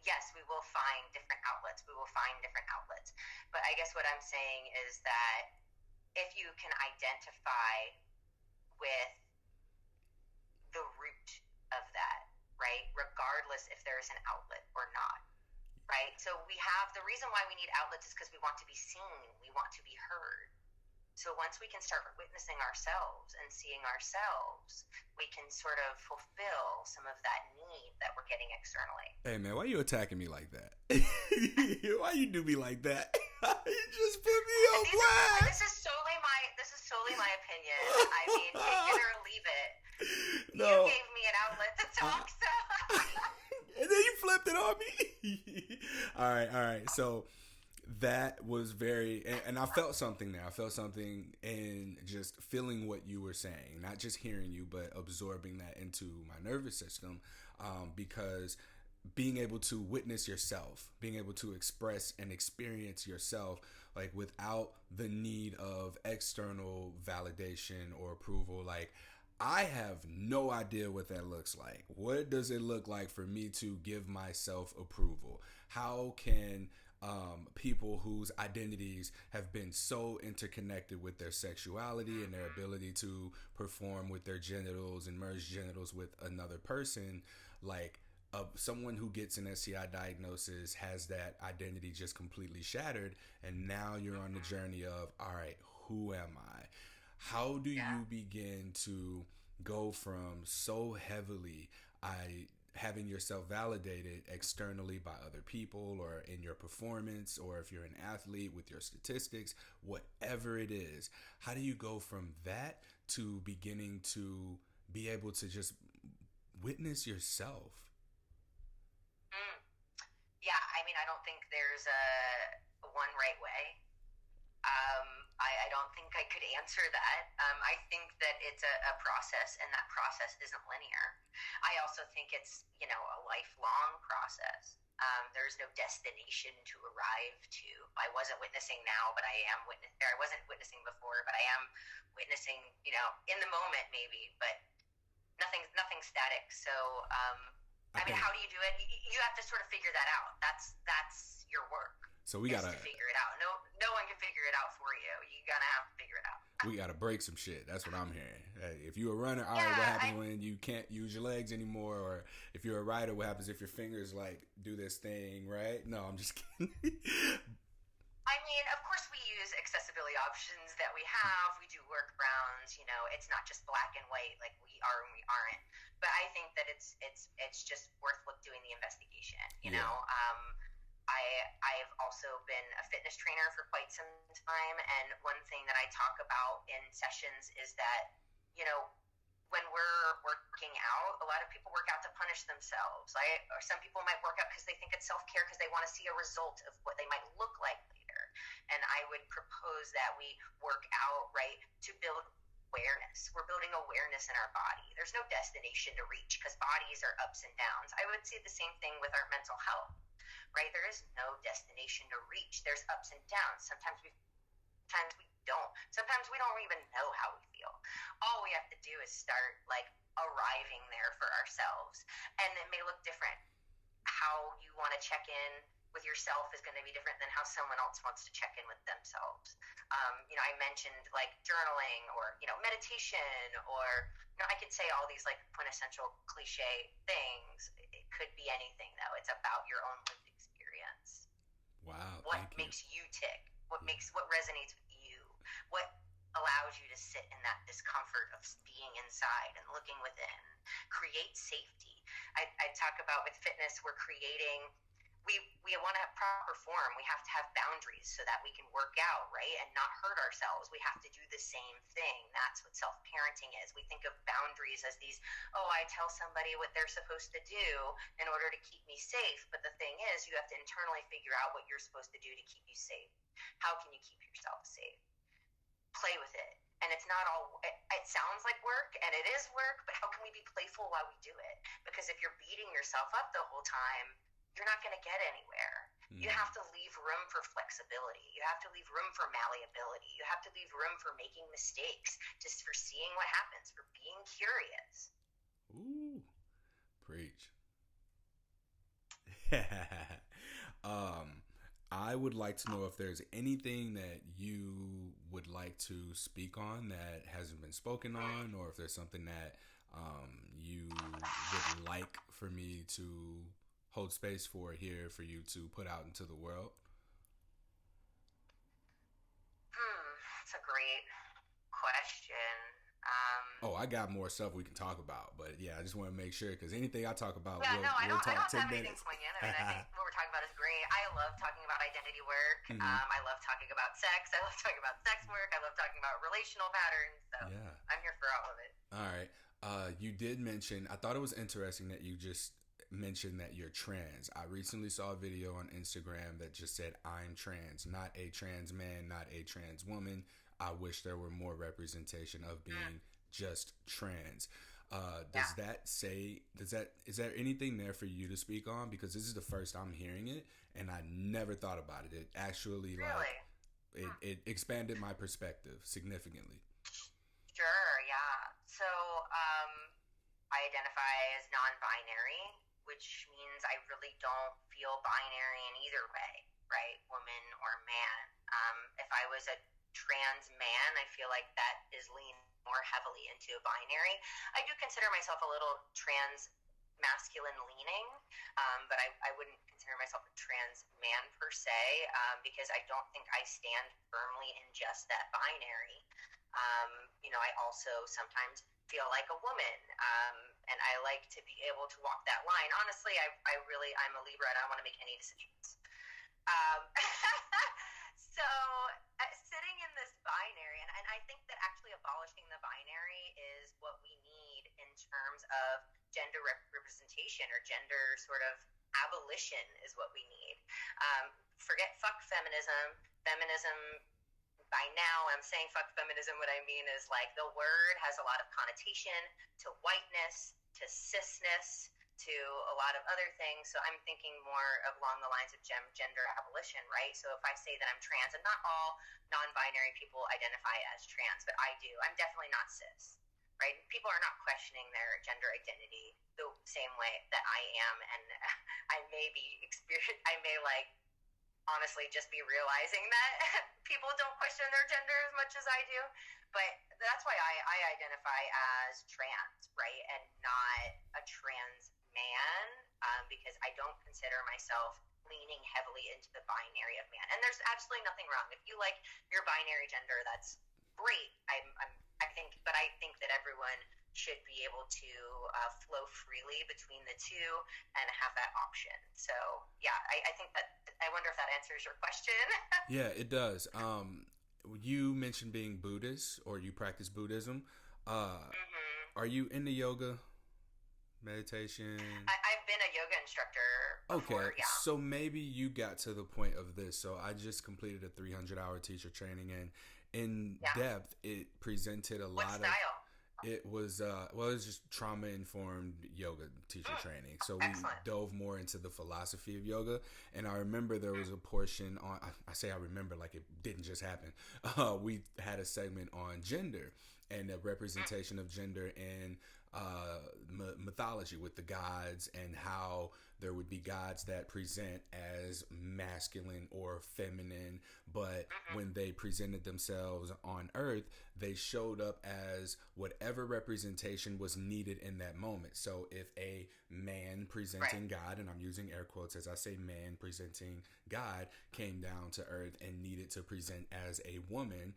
B: yes, we will find different outlets. We will find different outlets. But I guess what I'm saying is that if you can identify with the root of that, right? Regardless if there is an outlet or not, right? So we have the reason why we need outlets is because we want to be seen, we want to be heard. So once we can start witnessing ourselves and seeing ourselves, we can sort of fulfill some of that need that we're getting externally.
A: Hey man, why you attacking me like that? Why you do me like that? You just put me on blast.
B: This is solely my opinion. I mean, take it or leave it. No. You gave me an outlet to talk, so.
A: And then you flipped it on me. All right. So that was very, and I felt something there. I felt something in just feeling what you were saying, not just hearing you, but absorbing that into my nervous system, because being able to witness yourself, being able to express and experience yourself, like without the need of external validation or approval, like I have no idea what that looks like. What does it look like for me to give myself approval? How can people whose identities have been so interconnected with their sexuality and their ability to perform with their genitals and merge genitals with another person, like someone who gets an STI diagnosis has that identity just completely shattered, and now you're on the journey of, all right, who am I? How do you begin to go from so heavily having yourself validated externally by other people or in your performance, or if you're an athlete with your statistics, whatever it is, how do you go from that to beginning to be able to just witness yourself?
B: Yeah, I mean, I don't think there's a one right way. I don't think I could answer that. I think that it's a process, and that process isn't linear. I also think it's, a lifelong process. There's no destination to arrive to. I wasn't witnessing now, but I am I wasn't witnessing before, but I am witnessing, in the moment maybe, but nothing's static. So, I mean, how do you do it? You have to sort of figure that out. That's your work.
A: So we gotta
B: figure it out. No one can figure it out for you. You're gonna have to figure it out.
A: We gotta break some shit. That's what I'm hearing. Hey, if you're a runner, all right, what happens when you can't use your legs anymore? Or if you're a rider, what happens if your fingers like do this thing, right? No, I'm just kidding.
B: I mean, of course we use accessibility options that we have. We do workarounds. It's not just black and white, like we are and we aren't. But I think that it's just worth doing the investigation. I've also been a fitness trainer for quite some time, and one thing that I talk about in sessions is that, when we're working out, a lot of people work out to punish themselves. Or some people might work out because they think it's self-care, because they want to see a result of what they might look like later. And I would propose that we work out, right, to build awareness. We're building awareness in our body. There's no destination to reach, because bodies are ups and downs. I would say the same thing with our mental health. Right? There is no destination to reach. There's ups and downs. Sometimes we don't. Sometimes we don't even know how we feel. All we have to do is start arriving there for ourselves. And it may look different. How you want to check in with yourself is going to be different than how someone else wants to check in with themselves. I mentioned journaling or, meditation, or, I could say all these quintessential cliche things. It could be anything though. It's about your own lived experience.
A: Wow.
B: What makes you tick? What resonates with you? What allows you to sit in that discomfort of being inside and looking within? Create safety. I talk about with fitness, we're creating we want to have proper form. We have to have boundaries so that we can work out, right, and not hurt ourselves. We have to do the same thing. That's what self-parenting is. We think of boundaries as these, oh, I tell somebody what they're supposed to do in order to keep me safe. But the thing is, you have to internally figure out what you're supposed to do to keep you safe. How can you keep yourself safe? Play with it. And it's not all, it sounds like work, and it is work, but how can we be playful while we do it? Because if you're beating yourself up the whole time, you're not going to get anywhere. You have to leave room for flexibility. You have to leave room for malleability. You have to leave room for making mistakes, just for seeing what happens, for being curious.
A: Ooh, preach. I would like to know if there's anything that you would like to speak on that hasn't been spoken on, or if there's something that you would like for me to hold space for here for you to put out into the world.
B: That's a great question.
A: I got more stuff we can talk about, but yeah, I just want to make sure, because anything I talk about,
B: I don't
A: talk
B: have
A: 10
B: anything
A: minutes.
B: poignant. I mean, I think what we're talking about is great. I love talking about identity work. I love talking about sex. I love talking about sex work. I love talking about relational patterns. So yeah. I'm here for all of it.
A: All right. You did mention, I thought it was interesting that you just mentioned that you're trans. I recently saw a video on Instagram that just said, I'm trans, not a trans man, not a trans woman. I wish there were more representation of being just trans. Is there anything there for you to speak on? Because this is the first I'm hearing it, and I never thought about it. It actually,
B: really?
A: it expanded my perspective significantly.
B: Sure, yeah. So, I identify as non-binary, which means I really don't feel binary in either way, right? Woman or man. If I was a trans man, I feel like that is leaning more heavily into a binary. I do consider myself a little trans masculine leaning, but I wouldn't consider myself a trans man per se, because I don't think I stand firmly in just that binary. I also sometimes feel like a woman, and I like to be able to walk that line. Honestly, I'm a Libra, and I don't want to make any decisions. So sitting in this binary, and I think that actually abolishing the binary is what we need in terms of gender representation, or gender sort of abolition is what we need. Fuck feminism. Feminism, by now I'm saying fuck feminism, what I mean is, like, the word has a lot of connotation to whiteness, to cisness, to a lot of other things. So I'm thinking more along the lines of gender abolition, right? So if I say that I'm trans, and not all non-binary people identify as trans, but I do. I'm definitely not cis, right? People are not questioning their gender identity the same way that I am, and I may honestly just be realizing that people don't question their gender as much as I do. But that's why I identify as trans, right? And not a trans man, because I don't consider myself leaning heavily into the binary of man. And there's absolutely nothing wrong. If you like your binary gender, that's great. I think that everyone should be able to flow freely between the two and have that option. So yeah, I think that, I wonder if that answers your question.
A: Yeah, it does. You mentioned being Buddhist, or you practice Buddhism. Are you into yoga, meditation?
B: I've been a yoga instructor before,
A: okay, yeah. So maybe you got to the point of this. So I just completed a 300-hour teacher training, and in depth, it presented a lot of... What style? It was it was just trauma-informed yoga teacher training. So we dove more into the philosophy of yoga. And I remember there was a portion on, I say I remember like it didn't just happen. We had a segment on gender and the representation of gender in mythology with the gods, and how there would be gods that present as masculine or feminine, but when they presented themselves on earth, they showed up as whatever representation was needed in that moment. So if a man presenting God, and I'm using air quotes as I say man presenting God, came down to earth and needed to present as a woman,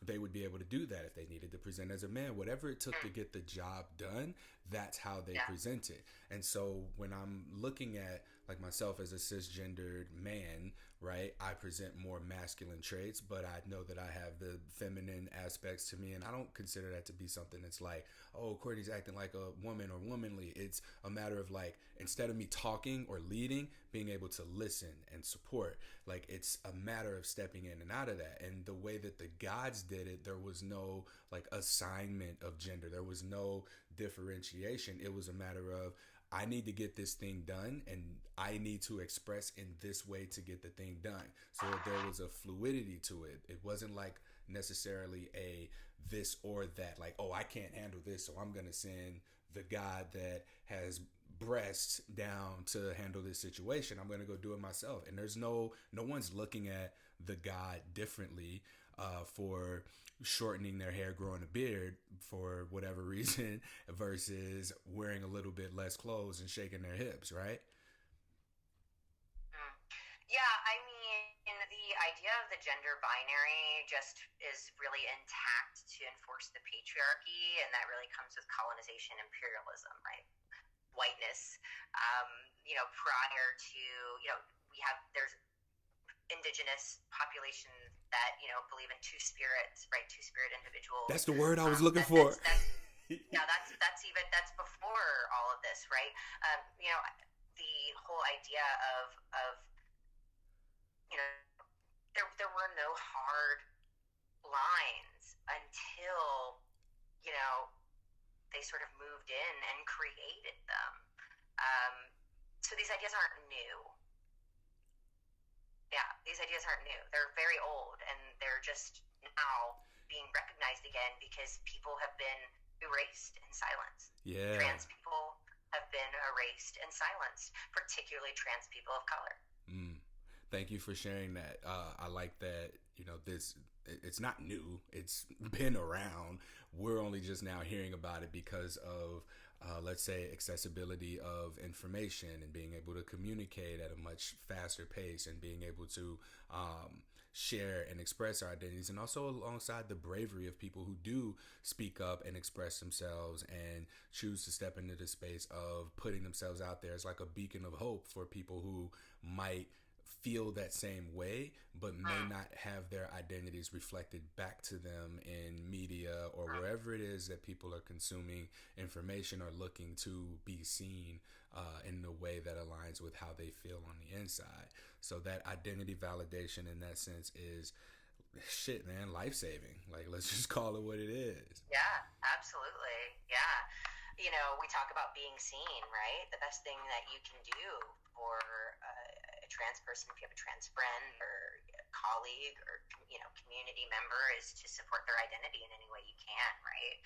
A: they would be able to do that. If they needed to present as a man, whatever it took to get the job done, that's how they present it. And so when I'm looking at, like myself as a cisgendered man, right? I present more masculine traits, but I know that I have the feminine aspects to me, and I don't consider that to be something that's like, oh, Courtney's acting like a woman or womanly. It's a matter of like, instead of me talking or leading, being able to listen and support. Like, it's a matter of stepping in and out of that. And the way that the gods did it, there was no like assignment of gender. There was no differentiation. It was a matter of, I need to get this thing done, and I need to express in this way to get the thing done. So there was a fluidity to it. It wasn't like necessarily a this or that, like, oh, I can't handle this, so I'm going to send the God that has breasts down to handle this situation. I'm going to go do it myself. And there's no one's looking at the God differently for shortening their hair, growing a beard for whatever reason, versus wearing a little bit less clothes and shaking their hips, right?
B: Yeah, I mean, the idea of the gender binary just is really intact to enforce the patriarchy, and that really comes with colonization, imperialism, right? Whiteness. Prior to, there's indigenous populations that believe in two spirits, right? Two spirit individuals.
A: That's the word I was looking for.
B: That's before all of this, right? The whole idea of there were no hard lines until they sort of moved in and created them. So these ideas aren't new. Yeah, these ideas aren't new. They're very old, and they're just now being recognized again because people have been erased in silence.
A: Yeah.
B: Trans people have been erased and silenced, particularly trans people of color.
A: Thank you for sharing that. I like that, it's not new. It's been around. We're only just now hearing about it because of, let's say, accessibility of information and being able to communicate at a much faster pace and being able to share and express our identities, and also alongside the bravery of people who do speak up and express themselves and choose to step into the space of putting themselves out there as like a beacon of hope for people who might feel that same way but may not have their identities reflected back to them in media or wherever it is that people are consuming information or looking to be seen in the way that aligns with how they feel on the inside. So that identity validation in that sense is shit, man, life-saving. Like, let's just call it what it is.
B: Yeah, absolutely. Yeah. We talk about being seen, right? The best thing that you can do for a trans person, if you have a trans friend or a colleague or community member, is to support their identity in any way you can, right?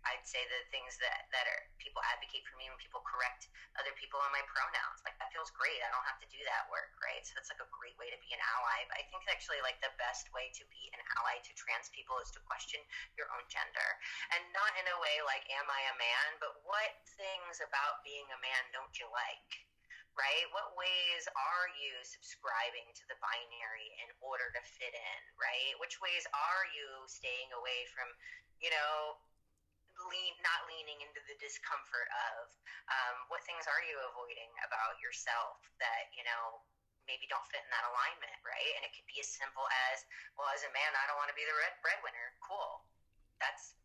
B: I'd say the things that are people advocate for me when people correct other people on my pronouns. Like, that feels great. I don't have to do that work, right? So that's like a great way to be an ally. But I think actually like the best way to be an ally to trans people is to question your own gender. And not in a way like, am I a man? But what things about being a man don't you like? Right? What ways are you subscribing to the binary in order to fit in, right? Which ways are you staying away from, not leaning into the discomfort of? What things are you avoiding about yourself that, maybe don't fit in that alignment, right? And it could be as simple as, well, as a man, I don't want to be the breadwinner. Cool. That's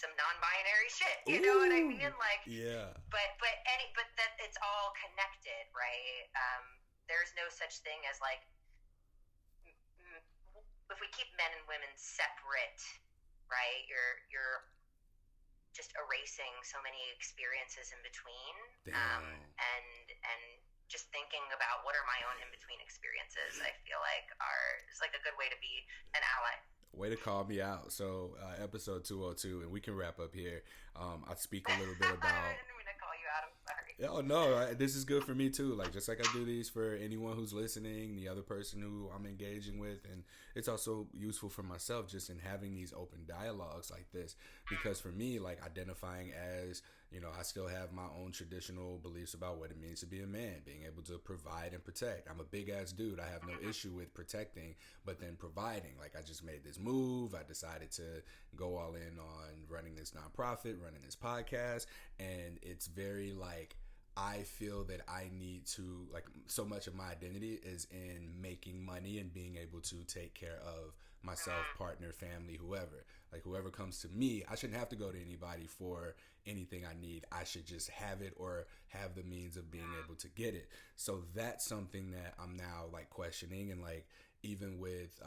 B: some non-binary shit. You know what I mean? Like,
A: yeah.
B: But that it's all connected, right? There's no such thing as like, if we keep men and women separate, right? You're just erasing so many experiences in between. And just thinking about what are my own in between experiences, I feel like is like a good way to be an ally.
A: Way to call me out. So episode 202, and we can wrap up here. I speak a little bit about.
B: I didn't mean to call you out. I'm sorry.
A: Oh no, this is good for me too. Like, just like I do these for anyone who's listening, the other person who I'm engaging with, and it's also useful for myself just in having these open dialogues like this. Because for me, like, identifying as, I still have my own traditional beliefs about what it means to be a man, being able to provide and protect. I'm a big ass dude. I have no issue with protecting, but then providing. Like, I just made this move. I decided to go all in on running this nonprofit, running this podcast, and it's very like, I feel that I need to, like, so much of my identity is in making money and being able to take care of myself, partner, family, whoever. Like, whoever comes to me, I shouldn't have to go to anybody for anything I need. I should just have it or have the means of being able to get it. So that's something that I'm now, like, questioning. And, like, even with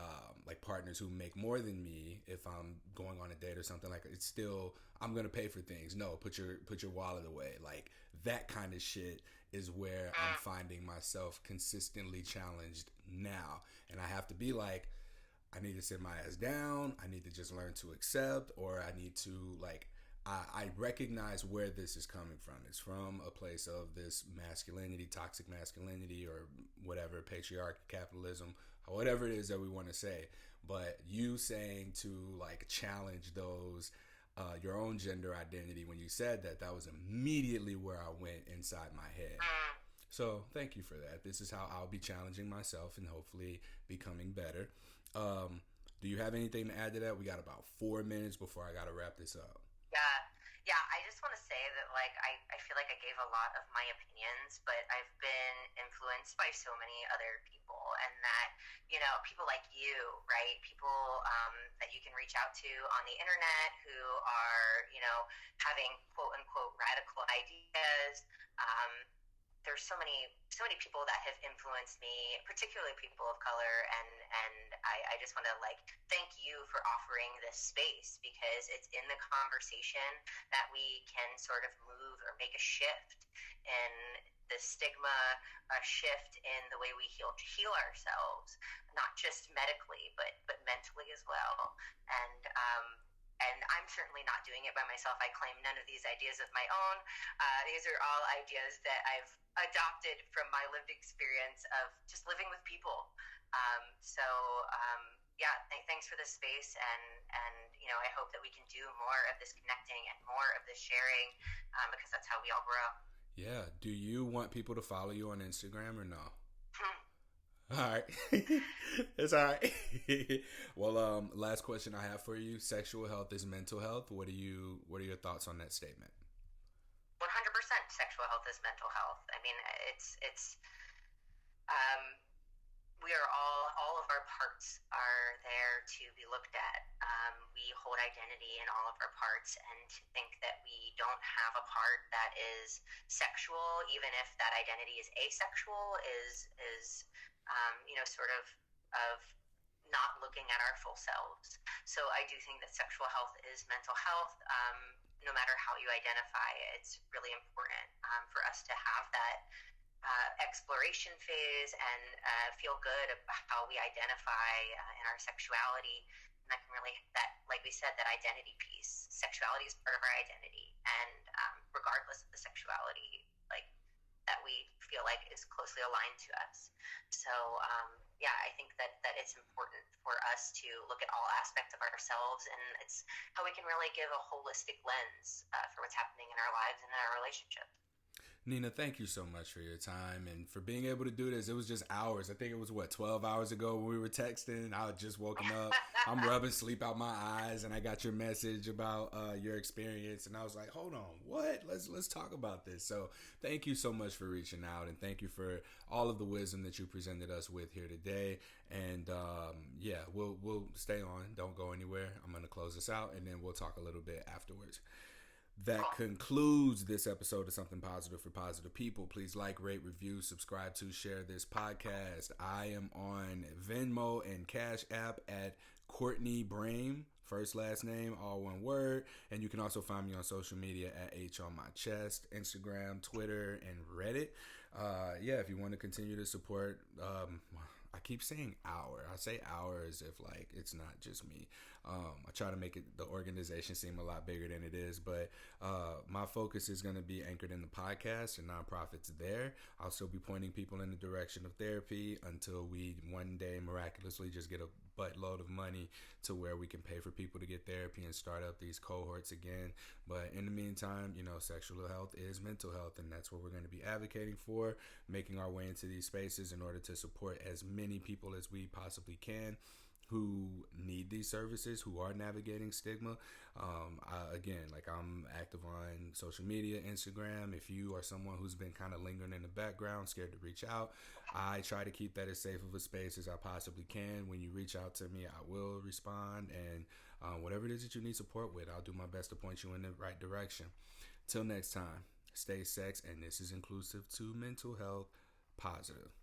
A: like partners who make more than me, if I'm going on a date or something, like, it's still, I'm gonna pay for things. No, put your wallet away. Like, that kind of shit is where I'm finding myself consistently challenged now, and I have to be like, I need to sit my ass down. I need to just learn to accept, or I need to, like, I recognize where this is coming from. It's from a place of this masculinity, toxic masculinity, or whatever, patriarchy, capitalism, whatever it is that we want to say. But you saying to, like, challenge those, your own gender identity, when you said that, that was immediately where I went inside my head. So thank you for that. This is how I'll be challenging myself and hopefully becoming better. Do you have anything to add to that? We got about 4 minutes before I got to wrap this up.
B: Yeah. Yeah, I just want to say that, like, I feel like I gave a lot of my opinions, but I've been influenced by so many other people, and that, you know, people like you, right? People that you can reach out to on the internet who are, you know, having quote unquote radical ideas. There's so many people that have influenced me, particularly people of color, and I just want to, like, thank you for offering this space, because it's in the conversation that we can sort of move or make a shift in the stigma, a shift in the way we heal ourselves, not just medically but mentally as well. And I'm certainly not doing it by myself. I claim none of these ideas of my own. These are all ideas that I've adopted from my lived experience of just living with people. Yeah, thanks for this space, and you know, I hope that we can do more of this connecting and more of this sharing, because that's how we all grow.
A: Yeah. Do you want people to follow you on Instagram or no? All right. It's all right. Well, last question I have for you. Sexual health is mental health. What are your thoughts on that statement?
B: 100% sexual health is mental health. I mean, um, we are all of our parts are there to be looked at. We hold identity in all of our parts, and to think that we don't have a part that is sexual, even if that identity is asexual, is you know, sort of not looking at our full selves. So I do think that sexual health is mental health. No matter how you identify, it's really important for us to have that exploration phase and feel good about how we identify in our sexuality. And that can really, that, like we said, that identity piece. Sexuality is part of our identity, and regardless of the sexuality, like, that we feel like is closely aligned to us. So yeah, I think that it's important for us to look at all aspects of ourselves, and it's how we can really give a holistic lens for what's happening in our lives and in our relationships.
A: Nina, thank you so much for your time and for being able to do this. It was just hours. I think it was, 12 hours ago when we were texting. I had just woken up. I'm rubbing sleep out my eyes, and I got your message about your experience, and I was like, hold on, what? Let's talk about this. So thank you so much for reaching out, and thank you for all of the wisdom that you presented us with here today. And yeah, we'll stay on. Don't go anywhere. I'm going to close this out, and then we'll talk a little bit afterwards. That concludes this episode of Something Positive for Positive People. Please like, rate, review, subscribe to, share this podcast. I am on Venmo and Cash App at Courtney Brame, first, last name, all one word. And you can also find me on social media at H on my chest, Instagram, Twitter, and Reddit. Yeah, if you want to continue to support, I keep saying our. I say our as if, like, it's not just me. I try to make the organization seem a lot bigger than it is, but my focus is going to be anchored in the podcast and nonprofits there. I'll still be pointing people in the direction of therapy until we one day miraculously just get a buttload of money to where we can pay for people to get therapy and start up these cohorts again. But in the meantime, you know, sexual health is mental health, and that's what we're going to be advocating for, making our way into these spaces in order to support as many people as we possibly can who need these services, who are navigating stigma. Again, like, I'm active on social media, Instagram. If you are someone who's been kind of lingering in the background, scared to reach out, I try to keep that as safe of a space as I possibly can. When you reach out to me, I will respond, and whatever it is that you need support with, I'll do my best to point you in the right direction. Till next time, stay sex, and this is inclusive to mental health positive.